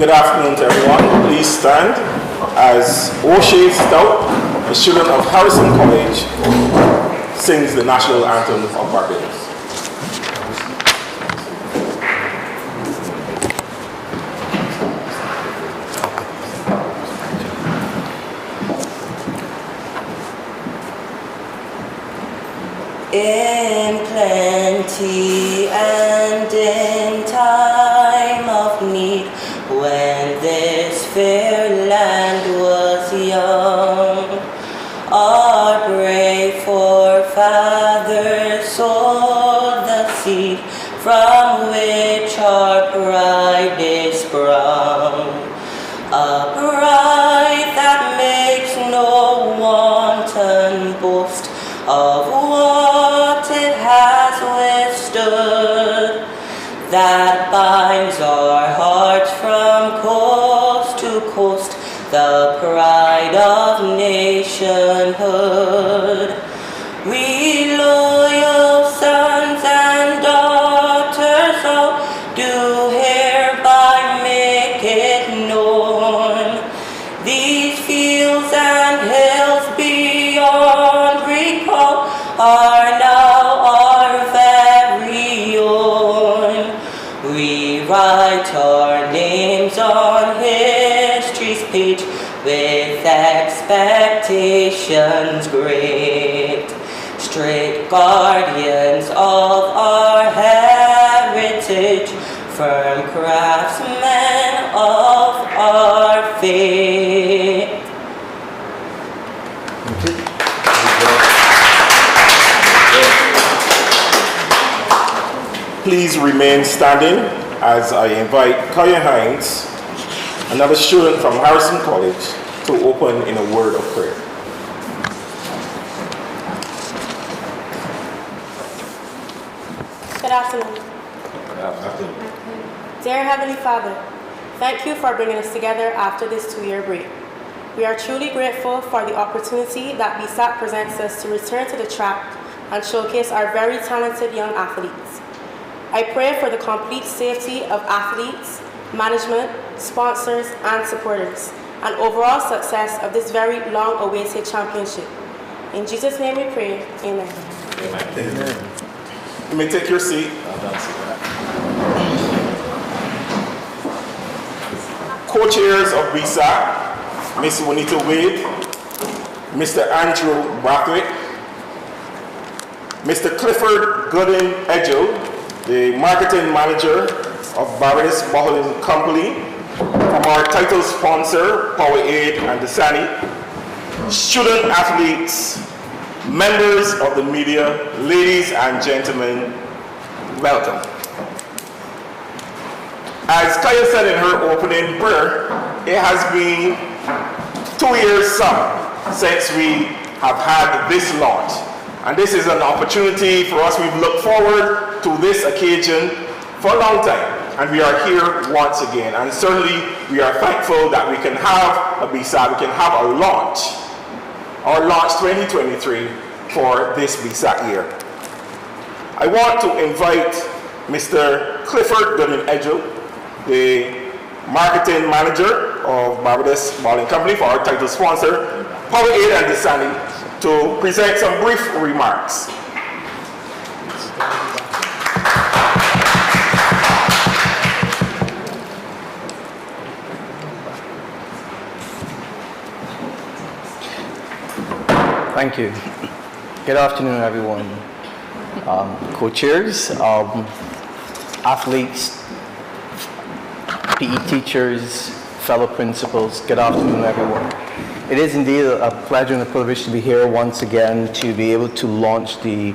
Good afternoon to everyone. Please stand as O'Shea Stout, a student of Harrison College, sings the national anthem of Barbados. In plenty and in time of need, when this fair land was young, our brave forefathers sowed the seed from which our pride is sprung, a pride that makes no wanton boast of what it has withstood, that binds our hearts from coast to coast, the pride of nationhood. We loyal sons and daughters all do hereby make it known. These fields and hills beyond recall are now our very own. We write our names on history's page with expectations great, strict guardians of our heritage, firm craftsmen of our faith. Please remain standing as I invite Kaya Hines, another student from Harrison College, to open in a word of prayer. Good afternoon. Dear Heavenly Father, thank you for bringing us together after this 2-year break. We are truly grateful for the opportunity that BSSAC presents us to return to the track and showcase our very talented young athletes. I pray for the complete safety of athletes, management, sponsors, and supporters, and overall success of this very long-awaited championship. In Jesus' name we pray, amen. Amen. You may take your seat. Co-chairs of BSSAC, Ms. Juanita Wade, Mr. Andrew Brathwaite, Mr. Clifford Gooden Edgel, the marketing manager of Barbados Bottling Company, from our title sponsor, Powerade and Dasani, student athletes, members of the media, ladies and gentlemen, welcome. As Kaya said in her opening prayer, it has been 2 years since we have had this launch. And this is an opportunity for us. We've looked forward to this occasion for a long time. And we are here once again. And certainly we are thankful that we can have a BSSAC, we can have a launch, our launch 2023 for this BSSAC year. I want to invite Mr. Clifford Gooden Edgel, the marketing manager of Barbados Bottling Company, for our title sponsor, Powerade and Dasani, to present some brief remarks. Thank you. Good afternoon, everyone. Co-chairs, athletes, PE teachers, fellow principals, good afternoon, everyone. It is indeed a pleasure and a privilege to be here once again to be able to launch the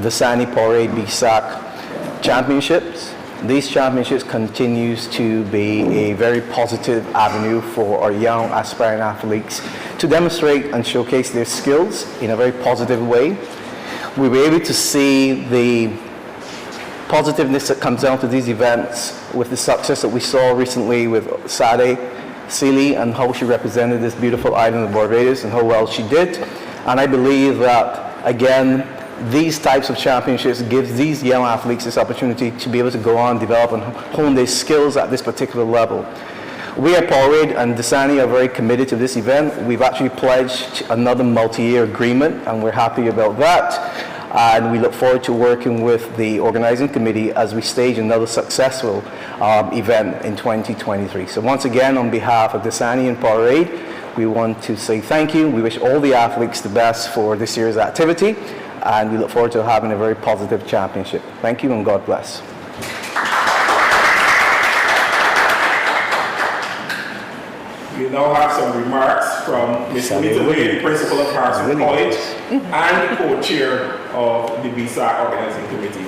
Dasani Powerade BSSAC Championships. These championships continues to be a very positive avenue for our young aspiring athletes to demonstrate and showcase their skills in a very positive way. We were able to see the positiveness that comes down to these events with the success that we saw recently with Sade Sealy and how she represented this beautiful island of Barbados and how well she did. And I believe that, again, these types of championships gives these young athletes this opportunity to be able to go on, develop and hone their skills at this particular level. We at Powerade and Dasani are very committed to this event. We've actually pledged another multi-year agreement, and we're happy about that. And we look forward to working with the organizing committee as we stage another successful event in 2023. So once again, on behalf of Dasani and Powerade, we want to say thank you. We wish all the athletes the best for this year's activity, and we look forward to having a very positive championship. Thank you, and God bless. We now have some remarks from Ms. Anita Wade, Principal of Harrison College and co-chair of the BSSAC Organizing Committee.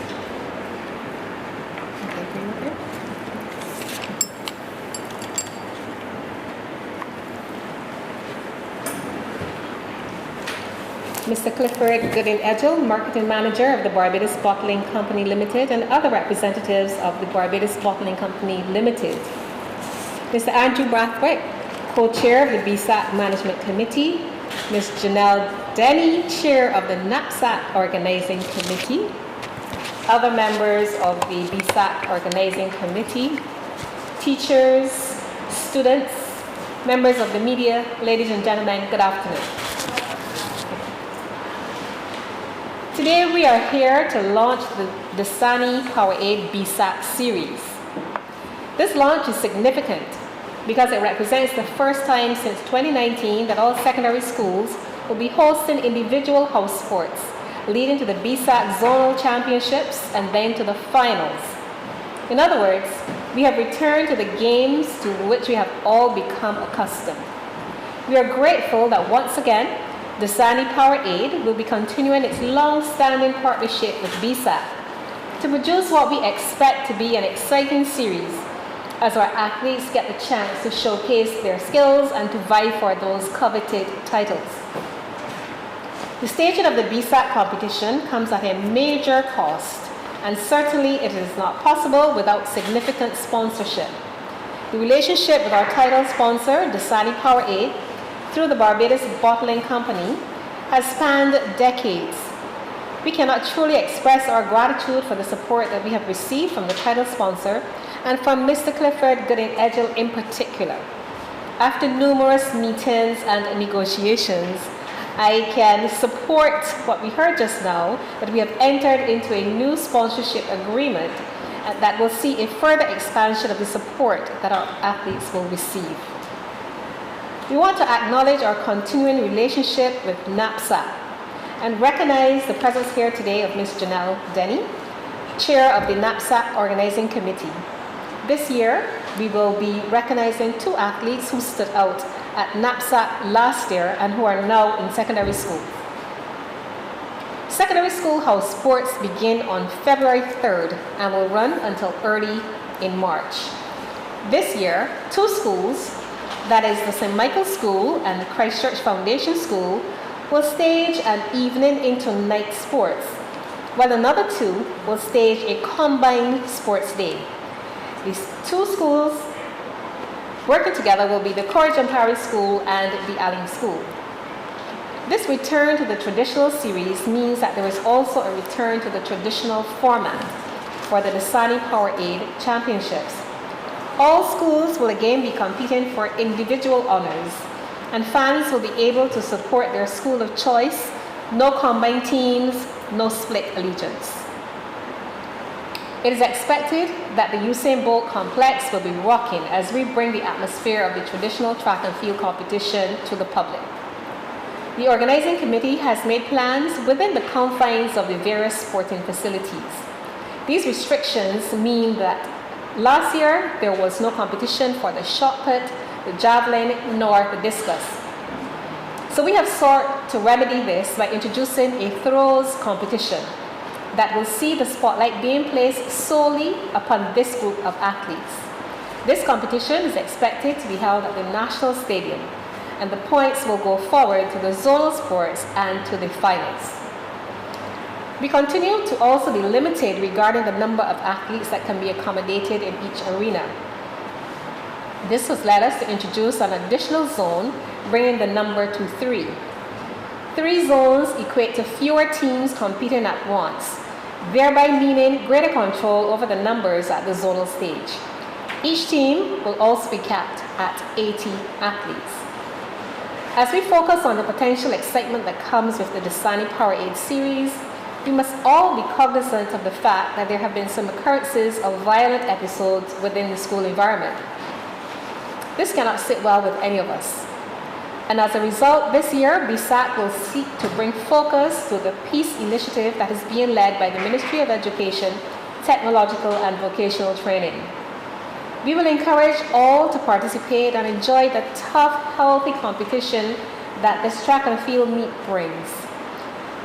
Mr. Clifford Goodin-Edgell, Marketing Manager of the Barbados Bottling Company Limited, and other representatives of the Barbados Bottling Company Limited. Mr. Andrew Brathwaite, Co-Chair of the BSSAC Management Committee, Ms. Janelle Denny, Chair of the NAPSAC Organizing Committee, other members of the BSSAC Organizing Committee, teachers, students, members of the media, ladies and gentlemen, good afternoon. Today we are here to launch the Dasani Powerade BSSAC series. This launch is significant because it represents the first time since 2019 that all secondary schools will be hosting individual house sports, leading to the BSSAC Zonal Championships and then to the finals. In other words, we have returned to the games to which we have all become accustomed. We are grateful that once again, Dasani Powerade will be continuing its long-standing partnership with BSSAC to produce what we expect to be an exciting series as our athletes get the chance to showcase their skills and to vie for those coveted titles. The staging of the BSSAC competition comes at a major cost, and certainly it is not possible without significant sponsorship. The relationship with our title sponsor, Dasani Powerade, through the Barbados Bottling Company, has spanned decades. We cannot truly express our gratitude for the support that we have received from the title sponsor and from Mr. Clifford Goodin-Edgell in particular. After numerous meetings and negotiations, I can support what we heard just now, that we have entered into a new sponsorship agreement that will see a further expansion of the support that our athletes will receive. We want to acknowledge our continuing relationship with NAPSAC and recognize the presence here today of Ms. Janelle Denny, Chair of the NAPSAC Organizing Committee. This year, we will be recognizing 2 athletes who stood out at NAPSAC last year and who are now in secondary school. Secondary school house sports begin on February 3rd and will run until early in March. This year, 2 schools, that is the St. Michael's School and the Christchurch Foundation School, will stage an evening into night sports, while another 2 will stage a combined sports day. These 2 schools working together will be the Corey Jampari School and the Alling School. This return to the traditional series means that there is also a return to the traditional format for the Dasani Powerade Championships. All schools will again be competing for individual honors, and fans will be able to support their school of choice. No combined teams, no split allegiance. It is expected that the Usain Bolt complex will be rocking as we bring the atmosphere of the traditional track and field competition to the public. The organizing committee has made plans within the confines of the various sporting facilities. These restrictions mean that last year there was no competition for the shot put, the javelin, nor the discus. So we have sought to remedy this by introducing a throws competition that will see the spotlight being placed solely upon this group of athletes. This competition is expected to be held at the National Stadium, and the points will go forward to the zonal sports and to the finals. We continue to also be limited regarding the number of athletes that can be accommodated in each arena. This has led us to introduce an additional zone, bringing the number to 3. 3 zones equate to fewer teams competing at once, thereby meaning greater control over the numbers at the zonal stage. Each team will also be capped at 80 athletes. As we focus on the potential excitement that comes with the Dasani Powerade series, we must all be cognizant of the fact that there have been some occurrences of violent episodes within the school environment. This cannot sit well with any of us. And as a result, this year, BSSAC will seek to bring focus to the Peace Initiative that is being led by the Ministry of Education, Technological and Vocational Training. We will encourage all to participate and enjoy the tough, healthy competition that this track and field meet brings.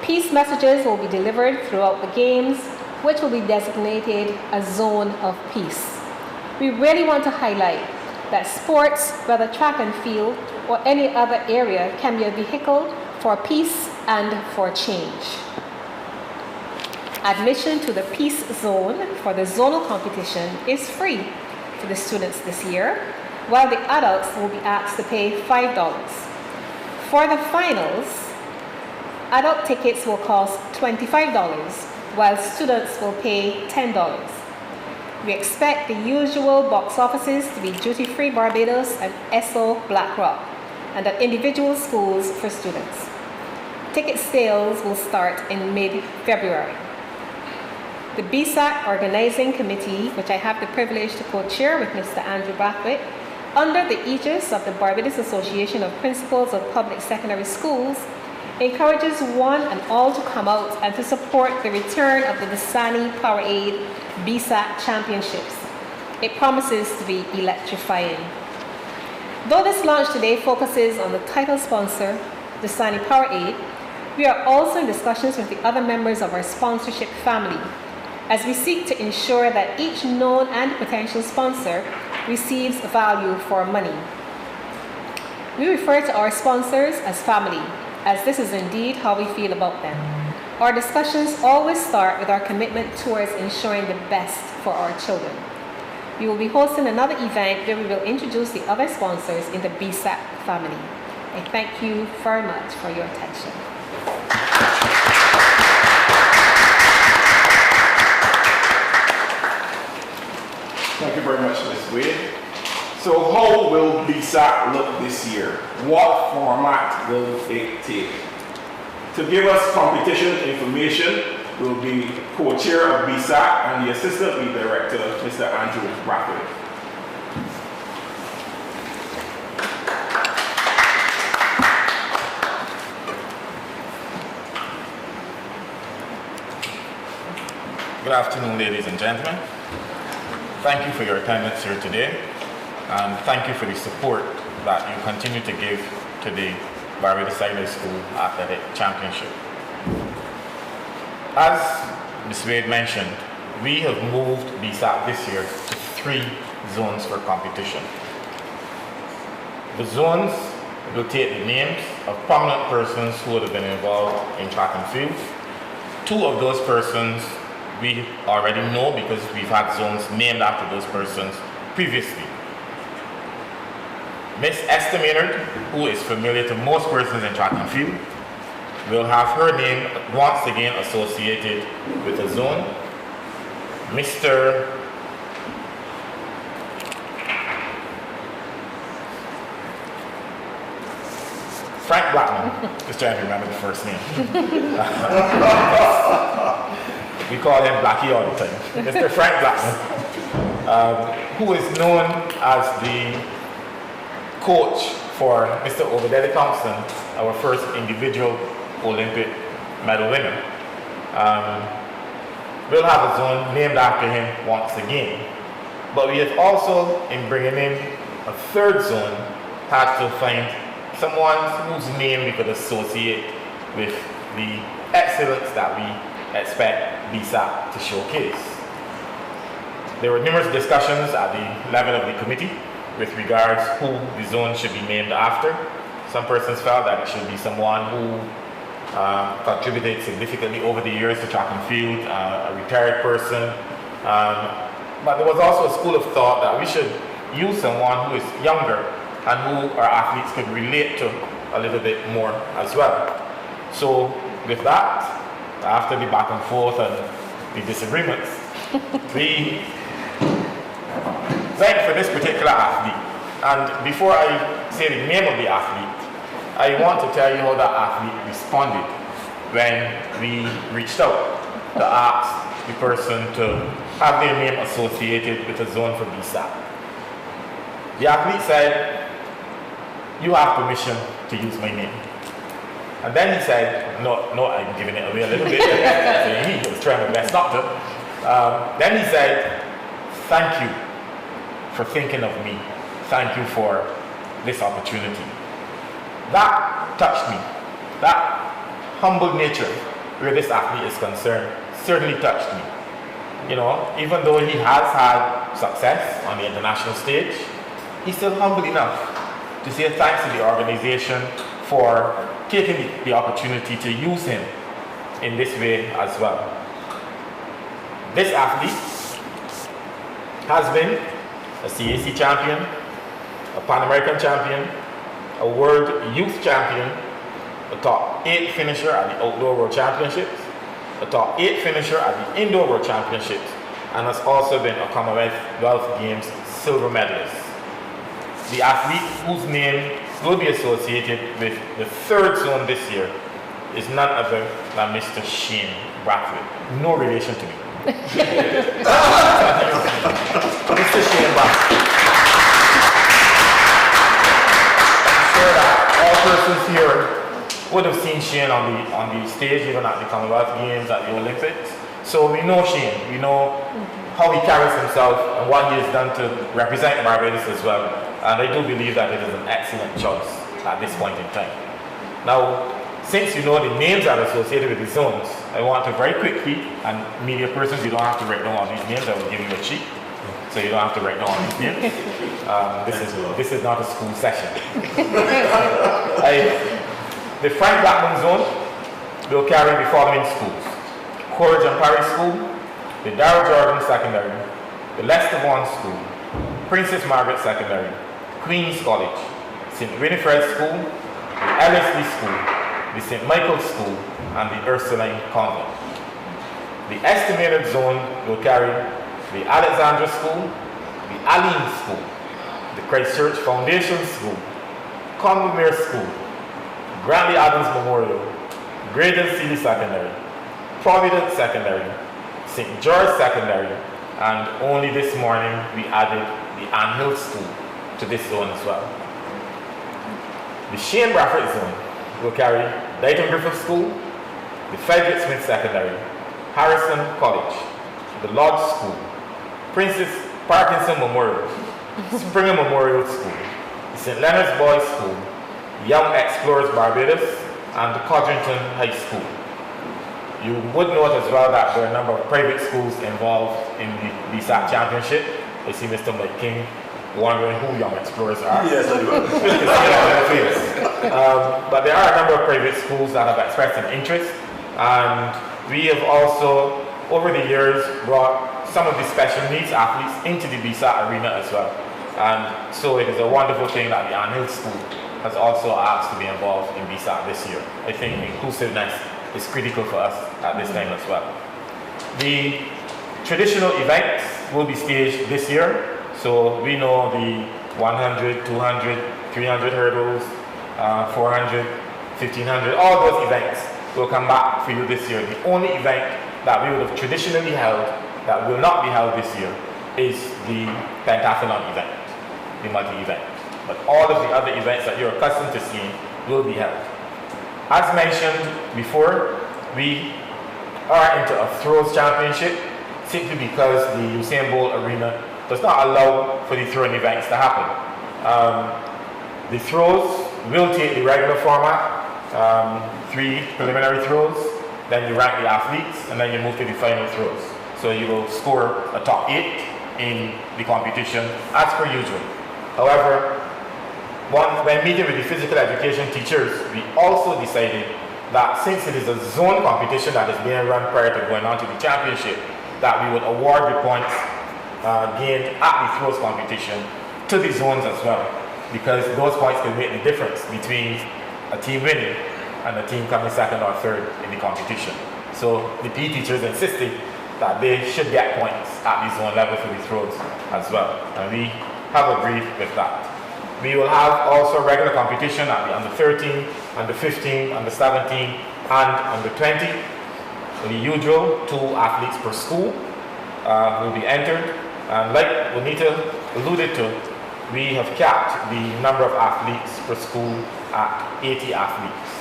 Peace messages will be delivered throughout the games, which will be designated a zone of peace. We really want to highlight that sports, whether track and field or any other area, can be a vehicle for peace and for change. Admission to the Peace Zone for the zonal competition is free to the students this year, while the adults will be asked to pay $5. For the finals, adult tickets will cost $25, while students will pay $10. We expect the usual box offices to be Duty Free Barbados and Esso BlackRock, and at individual schools for students. Ticket sales will start in mid-February. The BSSAC Organizing Committee, which I have the privilege to co-chair with Mr. Andrew Brathwaite, under the aegis of the Barbados Association of Principals of Public Secondary Schools, encourages one and all to come out and to support the return of the Dasani Powerade BSSAC Championships. It promises to be electrifying. Though this launch today focuses on the title sponsor, Dasani Powerade, we are also in discussions with the other members of our sponsorship family as we seek to ensure that each known and potential sponsor receives value for money. We refer to our sponsors as family, as this is indeed how we feel about them. Our discussions always start with our commitment towards ensuring the best for our children. We will be hosting another event where we will introduce the other sponsors in the BSSAC family. I thank you very much for your attention. Thank you very much, Ms. Wade. So how will BSSAC look this year? What format will it take? To give us competition information will be co-chair of BSSAC and the assistant lead director, Mr. Andrew Brathwaite. Good afternoon, ladies and gentlemen. Thank you for your attendance here today, and thank you for the support that you continue to give to the Barbados Secondary School Athletic Championship. As Ms. Wade mentioned, we have moved BSSAC this year to 3 zones for competition. The zones will take the names of prominent persons who would have been involved in track and field. 2 of those persons we already know because we've had zones named after those persons previously. Miss Esther Maynard, who is familiar to most persons in track and field, will have her name once again associated with a zone. Mr. Frank Blackman, just trying to remember the first name. We call him Blackie all the time. Mr. Frank Blackman, who is known as the coach for Mr. Obadiah Thompson, our first individual Olympic medal winner. We'll have a zone named after him once again. But we have also, in bringing in a 3rd zone, had to find someone whose name we could associate with the excellence that we expect BSSAC to showcase. There were numerous discussions at the level of the committee with regards who the zone should be named after. Some persons felt that it should be someone who contributed significantly over the years to track and field, a retired person. But there was also a school of thought that we should use someone who is younger and who our athletes could relate to a little bit more as well. So with that, after the back and forth and the disagreements, we event for this particular athlete. And before I say the name of the athlete, I want to tell you how that athlete responded when we reached out to ask the person to have their name associated with a zone for BSAC. The athlete said, "You have permission to use my name." And then he said, no, I'm giving it away a little bit. So he was trying to mess up. Then he said, "Thank you for thinking of me. Thank you for this opportunity." That touched me. That humble nature where this athlete is concerned certainly touched me. You know, even though he has had success on the international stage, he's still humble enough to say thanks to the organization for taking the opportunity to use him in this way as well. This athlete has been a CAC champion, a Pan American champion, a World Youth champion, a top 8 finisher at the Outdoor World Championships, a top 8 finisher at the Indoor World Championships, and has also been a Commonwealth Games silver medalist. The athlete whose name will be associated with the 3rd zone this year is none other than Mr. Shane Brathwaite. No relation to me. Mr. Shane Brathwaite. I'm sure that all persons here would have seen Shane on the stage, even at the Commonwealth Games, at the Olympics. So we know Shane. We know how he carries himself and what he has done to represent Barbados as well. And I do believe that it is an excellent choice at this point in time. Now, since you know the names are associated with the zones, I want to very quickly, and media persons, you don't have to write down all these names, I will give you a sheet, so you don't have to write down all these names. This is not a school session. The Frank Blackman zone will carry the following schools: Courage and Parry School, the Darrell Jordan Secondary, the Lester Vaughan School, Princess Margaret Secondary, Queen's College, St. Winifred School, the Ellerslie School, the St. Michael's School, and the Ursuline Convent. The estimated zone will carry the Alexandra School, the Aline School, the Christchurch Foundation School, Convermere School, Grantley Adams Memorial, Graydon Sealy Secondary, Providence Secondary, St. George Secondary, and only this morning we added the Ann Hill School to this zone as well. The Shane Brathwaite zone will carry Dighton Griffith School, the Frederick Smith Secondary, Harrison College, the Lodge School, Princess Parkinson Memorial, Springer Memorial School, the St. Leonard's Boys School, Young Explorers Barbados, and the Codrington High School. You would note as well that there are a number of private schools involved in the BSAC Championship. I see Mr. Mike King wondering who Young Explorers are. Yes, I do. But there are a number of private schools that have expressed an interest, and we have also, over the years, brought some of the special needs athletes into the BSAC arena as well. And so it is a wonderful thing that the Ann Hill School has also asked to be involved in BSAC this year. I think inclusiveness is critical for us at this time as well. The traditional events will be staged this year. So we know the 100, 200, 300 hurdles, 400, 1500, all those events will come back for you this year. The only event that we would have traditionally held that will not be held this year is the pentathlon event, the multi-event. But all of the other events that you're accustomed to seeing will be held. As mentioned before, we are into a throws championship simply because the Usain Bolt Arena does not allow for the throwing events to happen. The throws will take the regular format, 3 preliminary throws, then you rank the athletes, and then you move to the final throws. So you will score a top 8 in the competition as per usual. However, when meeting with the physical education teachers, we also decided that since it is a zone competition that is being run prior to going on to the championship, that we would award the points gained at the throws competition to the zones as well, because those points can make the difference between a team winning and a team coming second or third in the competition. So the PE teachers insisted that they should get points at the zone level for the throws as well. And we have agreed with that. We will have also regular competition at the under 13, under 15, under 17, and under 20. The usual 2 athletes per school will be entered. And like Bonita alluded to, we have capped the number of athletes per school at 80 athletes.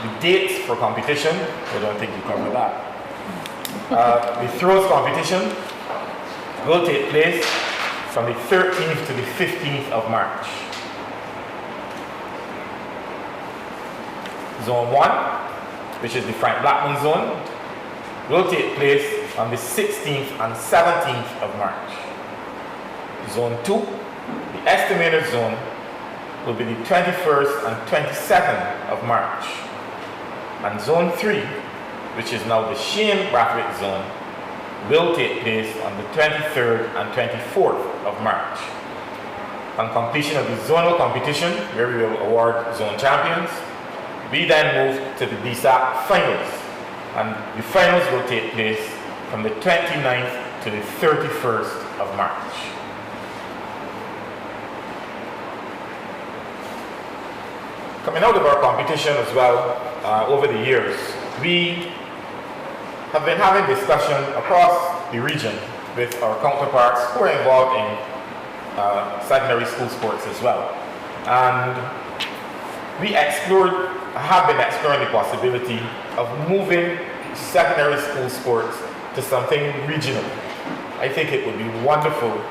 The dates for competition, I don't think you covered that. The throws competition will take place from the 13th to the 15th of March. Zone 1, which is the Frank Blackman zone, will take place on the 16th and 17th of March. Zone 2, the estimated zone, will be the 21st and 22nd of March. And Zone 3, which is now the Shane Brathwaite zone, will take place on the 23rd and 24th of March. On completion of the zonal competition, where we will award zone champions, we then move to the BSSAC finals. And the finals will take place from the 29th to the 31st of March. Coming out of our competition as well, over the years, we have been having discussion across the region with our counterparts who are involved in secondary school sports as well. And we have been exploring the possibility of moving secondary school sports to something regional. I think it would be wonderful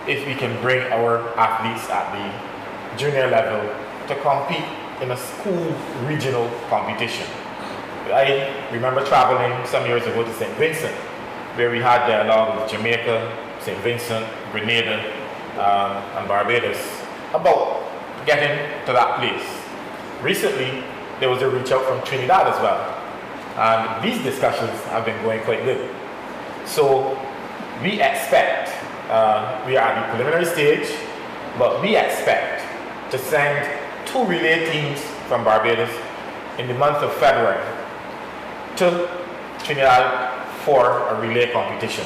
if we can bring our athletes at the junior level to compete in a school regional competition. I remember traveling some years ago to St. Vincent, where we had dialogue with Jamaica, St. Vincent, Grenada, and Barbados about getting to that place. Recently, there was a reach out from Trinidad as well, and these discussions have been going quite good. So we expect, we are at the preliminary stage, but we expect to send 2 relay teams from Barbados in the month of February to Trinidad for a relay competition.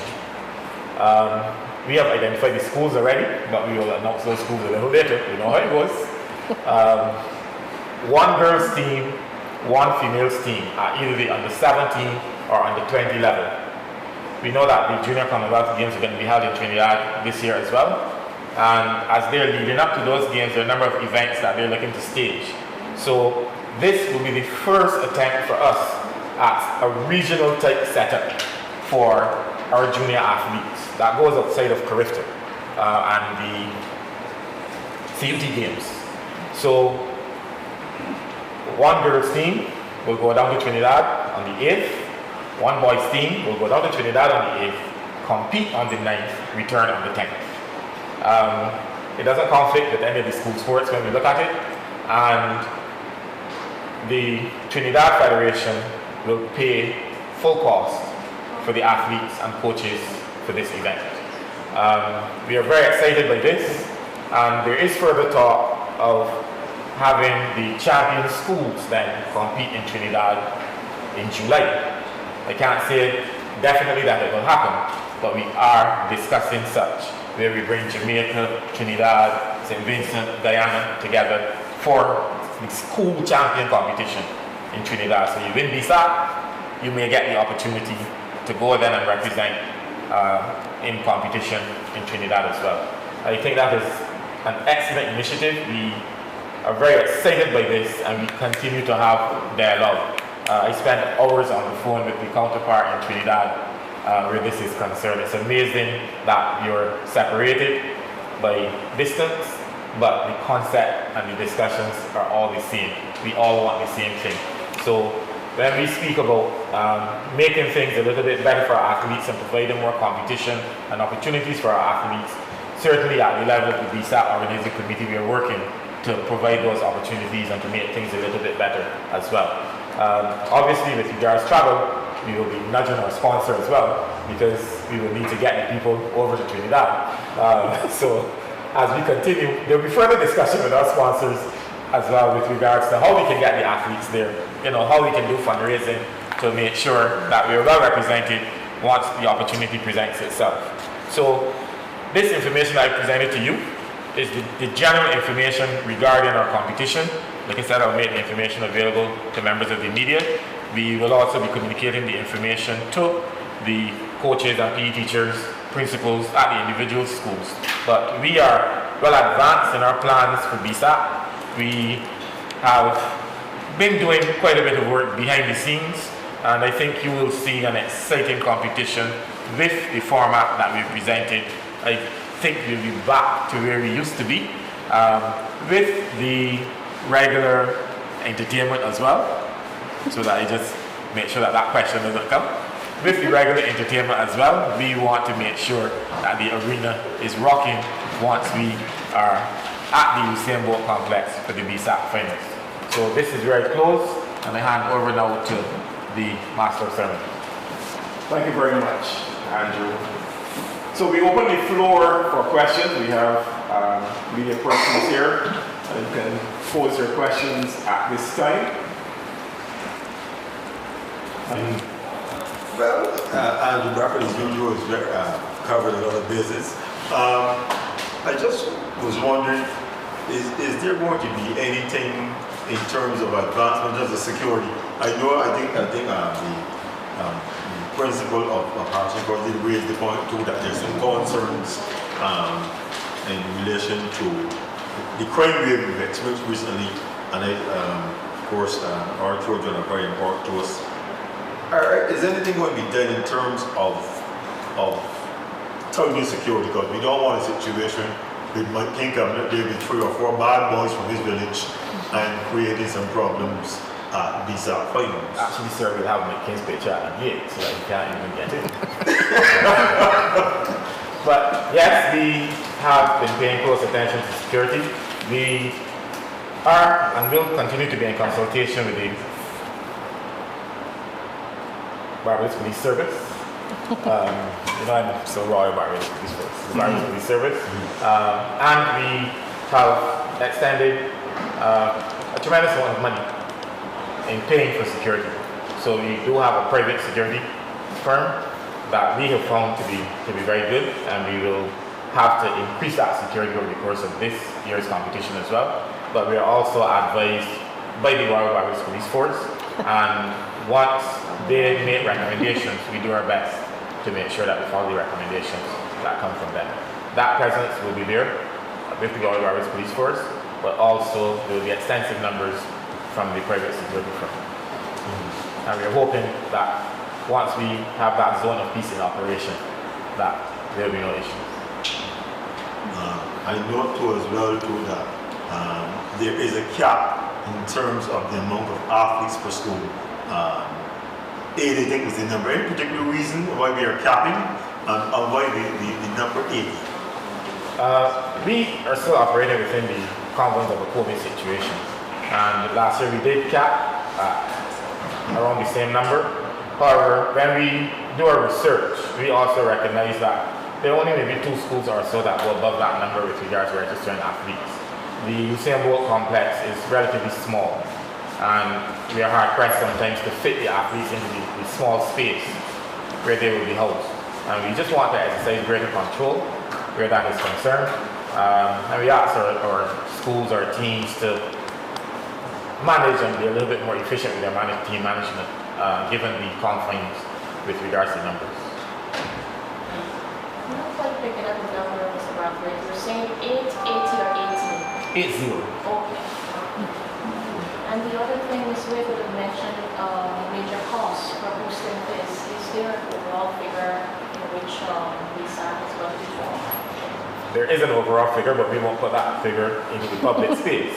We have identified the schools already, but we will announce those schools a little later. You know how it goes. 1 girls team, 1 females team at either the under 17 or under 20 level. We know that the Junior Commonwealth Games are going to be held in Trinidad this year as well. And as they're leading up to those games, there are a number of events that they're looking to stage. So this will be the first attempt for us at a regional type setup for our junior athletes that goes outside of Carifta and the CUT games. So 1 girls team will go down to Trinidad on the 8th, 1 boys team will go down to Trinidad on the 8th, compete on the 9th, return on the 10th. It doesn't conflict with any of the school sports when we look at it, and the Trinidad Federation will pay full cost for the athletes and coaches for this event. We are very excited by this, and there is further talk of having the champion schools then compete in Trinidad in July. I can't say definitely that it will happen, but we are discussing such, where we bring Jamaica, Trinidad, St. Vincent, Guyana together for the school champion competition in Trinidad. So you win BSSAC, you may get the opportunity to go then and represent in competition in Trinidad as well. I think that is an excellent initiative. We are very excited by this, and we continue to have dialogue. I spent hours on the phone with the counterpart in Trinidad where this is concerned. It's amazing that you're separated by distance, but the concept and the discussions are all the same. We all want the same thing. So when we speak about making things a little bit better for our athletes and providing more competition and opportunities for our athletes, certainly at the level of the BSSAC Organizing Committee, we are working to provide those opportunities and to make things a little bit better as well. Obviously, with regards to travel, we will be nudging our sponsor as well, because we will need to get the people over to Trinidad. So as we continue, there will be further discussion with our sponsors as well with regards to how we can get the athletes there, how we can do fundraising to make sure that we are well represented once the opportunity presents itself. So this information I presented to you is the general information regarding our competition. Like I said, I'll make the information available to members of the media. We will also be communicating the information to the coaches and PE teachers, principals at the individual schools. But we are well advanced in our plans for BSSAC. We have been doing quite a bit of work behind the scenes, and I think you will see an exciting competition with the format that we've presented. I think we'll be back to where we used to be with the regular entertainment as well, so that I just make sure that that question doesn't come. With the regular entertainment as well, we want to make sure that the arena is rocking once we are at the Usain Bolt complex for the BSSAC finals. So this is where I close, and I hand over now to the Master of Ceremony. Thank you very much, Andrew. So we open the floor for questions. We have media persons here, and you can pose your questions at this time. Andrew Bradford, as usual, has covered a lot of business. I just was wondering, is there going to be anything in terms of advancement of the security? I think the principal of Harrison Court did raise the point too that there's some concerns in relation to the crime wave we've experienced recently, and of course our children are very important to us. Is anything going to be done in terms of total security? Because we don't want a situation we might think of that there be 3 or 4 bad boys from this village and creating some problems at BSSAC finals. Actually, sir, we'll have McKinney's picture at the gate so that you can't even get in. But yes, we have been paying close attention to security. We are and will continue to be in consultation with the Barbados Police Service. I'm so raw about Barbados Police Force. The Barbados Police Service. And we have extended a tremendous amount of money in paying for security. So we do have a private security firm that we have found to be very good, and we will have to increase that security over the course of this year's competition as well. But we are also advised by the Royal Barbados Police Force, and once they make recommendations, we do our best to make sure that we follow the recommendations that come from them. That presence will be there with the Royal Barbados Police Force, but also there will be extensive numbers from the private security firm. And we are hoping that once we have that zone of peace in operation, that there will be no issues. I note too as well too that there is a cap in terms of the amount of athletes per school. 80, I think, was the number. Any particular reason why we are capping and why the number 80? We are still operating within the confines of a COVID situation. And last year we did cap around the same number. However, when we do our research, we also recognize that there are only maybe 2 schools or so that go above that number with regards to registering athletes. The Usain Bolt complex is relatively small, and we are hard pressed sometimes to fit the athletes into the small space where they will be housed. And we just want to exercise greater control where that is concerned. And we ask our schools, our teams to manage and be a little bit more efficient with their team management, given the confines with regards to numbers. I'm not quite picking up the number, Mr. Bradford. You're saying 8, 80, or 18? 80. Okay. And the other thing is we would have mentioned major costs for hosting this. Is there an overall figure in which BSSAC is going to fall? There is an overall figure, but we won't put that figure into the public space.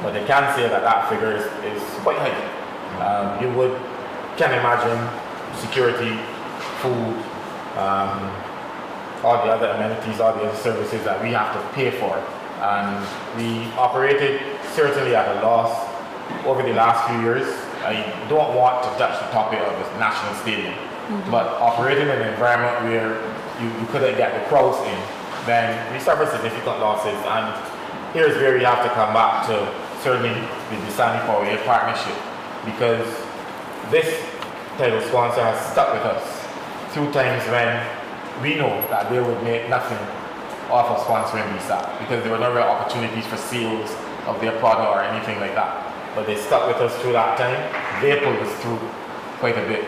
But I can say that that figure is quite high. You can imagine security, food, all the other amenities, all the other services that we have to pay for. And we operated certainly at a loss over the last few years. I don't want to touch the topic of the national stadium, but operating in an environment where you couldn't get the crowds in, then we suffer significant losses. And here's where we have to come back to certainly the Sandy Power partnership, because this title sponsor has stuck with us few times when we know that they would make nothing off of sponsoring BSSAC because there were no real opportunities for sales of their product or anything like that. But they stuck with us through that time. They pulled us through quite a bit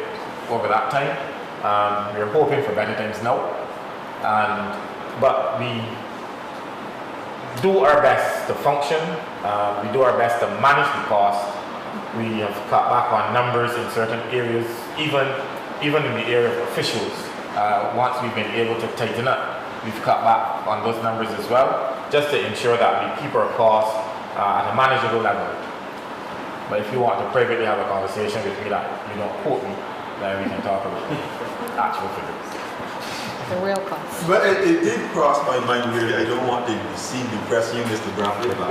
over that time. We're hoping for better times now. But we do our best to function. We do our best to manage the cost. We have cut back on numbers in certain areas, even in the area of officials. Once we've been able to tighten up, we've cut back on those numbers as well, just to ensure that we keep our costs at a manageable level. But if you want to privately have a conversation with me that you don't quote me, then we can talk about actual figures. The real cost. But it did cross my mind really. I don't want to seem depressing you, Mr. Bradley, but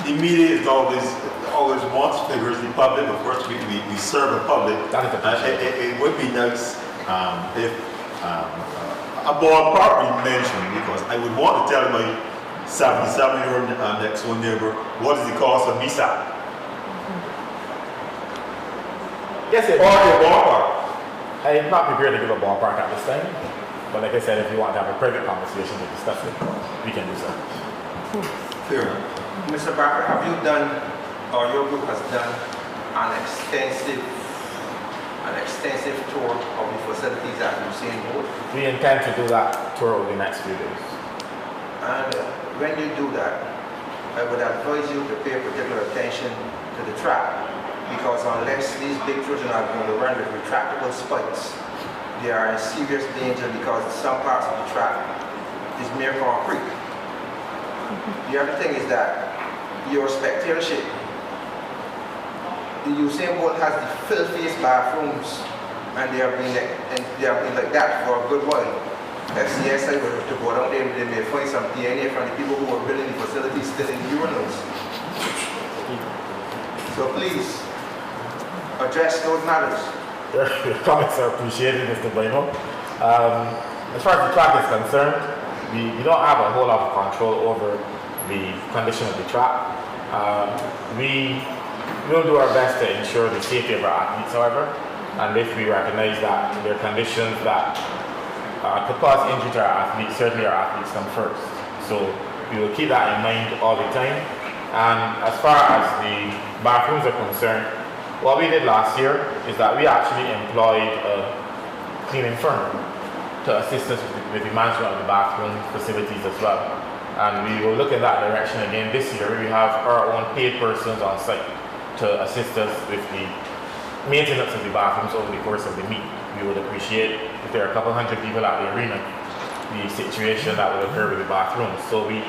the media is always wants figures. The public, of course, we serve the public. It would be nice if a ballpark we mentioned, because I would want to tell my 77-year-old next door neighbor what is the cost of BSSAC. Yes, or a ballpark. I'm not prepared to give a ballpark at this time, but like I said, if you want to have a private conversation to discuss it, we can do so. Fair enough. Mr. Barker, have you done, or your group has done, an extensive tour of the facilities at Usain Bolt? We intend to do that tour over the next few days. And when you do that, I would advise you to pay particular attention to the track, because unless these big children are going to run with retractable spikes, they are in serious danger because some parts of the track is mere concrete. The other thing is that your spectatorship, the Usain Bolt has the filthiest bathrooms, and they have been like that for a good while. FCSI were to go down there, they may find some DNA from the people who were building the facilities still in the urinals. So please, address those matters. Your comments are appreciated, Mr. Bueno. As far as the track is concerned, we don't have a whole lot of control over the condition of the track. We will do our best to ensure the safety of our athletes, however, and if we recognize that there are conditions that could cause injury to our athletes, certainly our athletes come first. So we will keep that in mind all the time. And as far as the bathrooms are concerned, what we did last year is that we actually employed a cleaning firm to assist us with the management of the bathroom facilities as well. And we will look in that direction again this year. We have our own paid persons on site to assist us with the maintenance of the bathrooms over the course of the meet. We would appreciate if there are a couple hundred people at the arena, the situation that will occur with the bathrooms. So we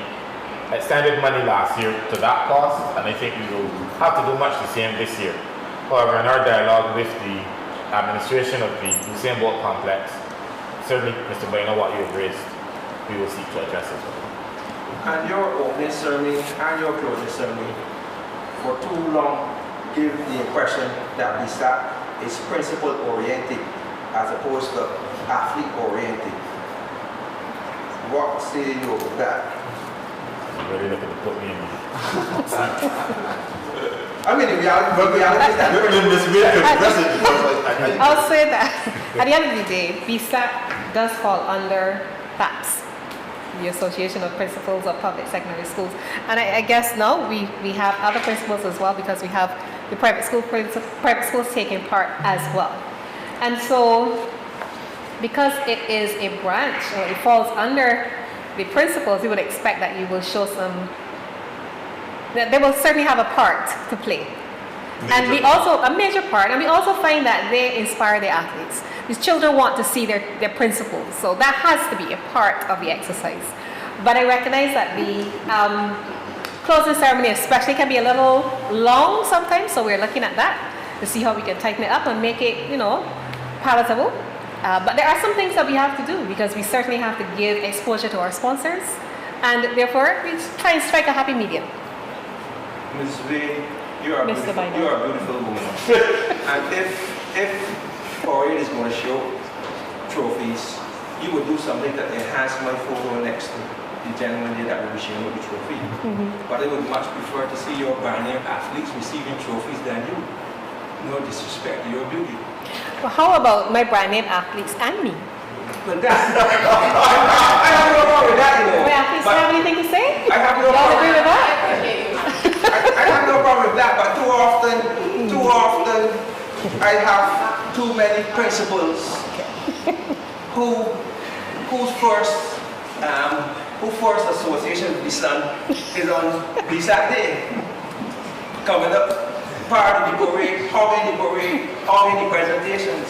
extended money last year to that cost, and I think we will have to do much the same this year. However, in our dialogue with the administration of the Usain Bolt complex, certainly, Mr. Bueno, what you have raised, we will seek to address it. And your opening ceremony and your closing ceremony for too long give the impression that BSSAC is principle oriented as opposed to athlete oriented. What say you about that? I'm really looking to put me in. I mean, the reality is that I'll say that at the end of the day, BSSAC does fall under PAPS, the Association of Principals of Public Secondary Schools. And I guess now we have other principals as well, because we have the private schools taking part as well. And so, because it is a branch, or it falls under the principals, you would expect that you will show some, that they will certainly have a part to play. And we also, a major part, and we also find that they inspire their athletes. These children want to see their principals, so that has to be a part of the exercise. But I recognize that the closing ceremony especially can be a little long sometimes, so we're looking at that to see how we can tighten it up and make it, palatable. But there are some things that we have to do, because we certainly have to give exposure to our sponsors, and therefore we try and strike a happy medium. Ms. Wade, you are a beautiful woman. And if Orion is going to show trophies, you would do something that enhance my photo next to the gentleman there that will be sharing the trophy. But I would much prefer to see your Ghanaian athletes receiving trophies than you. no disrespect to your beauty. Well, how about my brand name athletes and me? But that, I have no problem with that, you know. My athletes But have anything to say? I have no Y'all problem. agree with that? I have no problem with that, but too often, I have too many principals whose first association with the sun is on BSSAC Day. Coming up, part of the parade, how many presentations.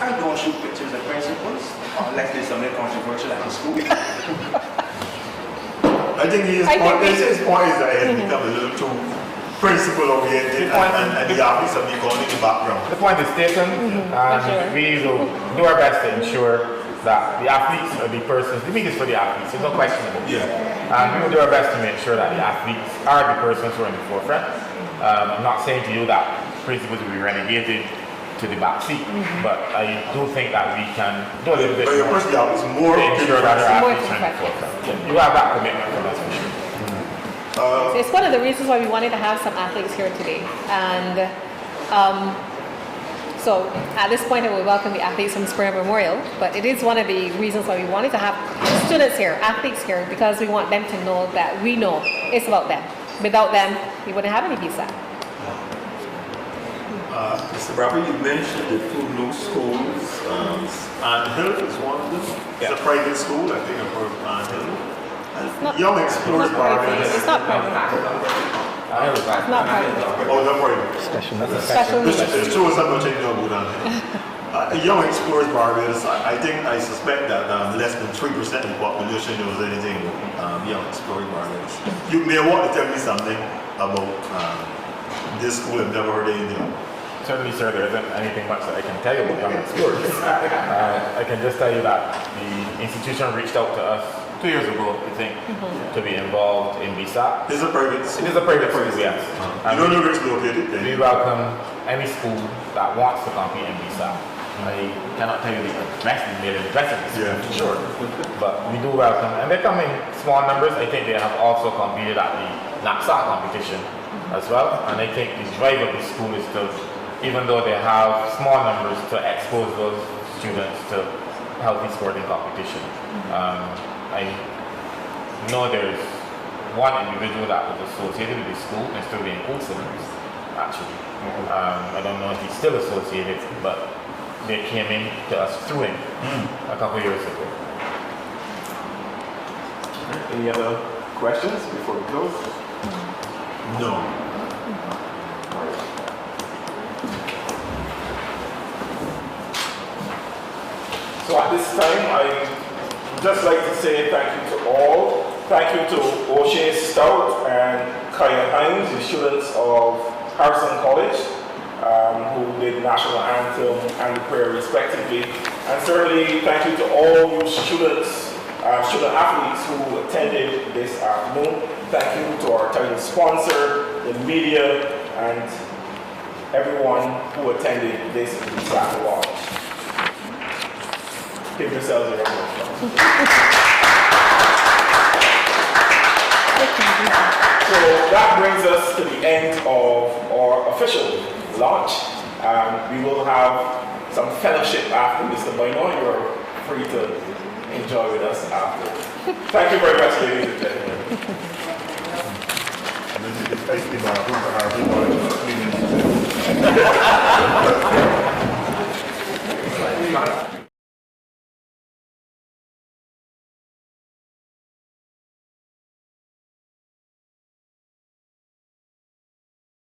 I don't shoot pictures of principals unless there's something controversial at the school. I think his point is that it has become a little too principle oriented and the athletes have become in the background. The point is taken, and we will do our best to ensure that the athletes are the persons, the meet is for the athletes, there's no question about it. Yeah. And we will do our best to make sure that the athletes are the persons who are in the forefront. I'm not saying to you that principals will be relegated to the back seat, but I do think that we can do a little bit But your more first job is more to ensure that our More athletes are in the to forefront. You have that commitment from us for sure. It's one of the reasons why we wanted to have some athletes here today. And so at this point, I will welcome the athletes from Spring Memorial, but it is one of the reasons why we wanted to have students here, athletes here, because we want them to know that we know it's about them. Without them, we wouldn't have any BSSAC. Mr. Bradley, you mentioned the two new schools. Ann Hill is one of them. It's a private school, I think I've heard of Ann Hill. not- Young Explorers Barbados. It's not private. It's not private. Oh, not private. Special needs. It's true, I'm not checking out Ann Hill. Young Explorers Barbados, I suspect that less than 3% of the population knows anything Young Explorers Barbados. You may want to tell me something about this school. I've never heard anything. Certainly, sir, there isn't anything much that I can tell you about Young Explorers. I can just tell you that the institution reached out to us 2 years ago, I think, to be involved in BSSAC. It's a private school. It is a private school, yes. You don't know where it's located? We welcome any school that wants to compete in BSSAC. I cannot tell you the address, the mail address of the school, for sure. But we do welcome, and they come in small numbers. I think they have also competed at the NAPSAC competition as well. And I think the drive of the school is to, even though they have small numbers, to expose those students to healthy sporting competition. I know there's one individual that was associated with the school and still being Simmons, actually. I don't know if he's still associated, but they came in to us through him a couple of years ago. Any other questions before we close? No. So at this time, I just like to say thank you to all. Thank you to O'Shea Stout and Kaya Hines, the students of Harrison College, who did national anthem and the prayer respectively. And certainly thank you to all you student athletes who attended this afternoon. Thank you to our title sponsor, the media, and everyone who attended this BSSAC launch. Give yourselves a round of applause. So that brings us to the end of our official launch. We will have some fellowship after. Mr. Boino, you're free to enjoy with us after. Thank you very much, ladies and gentlemen.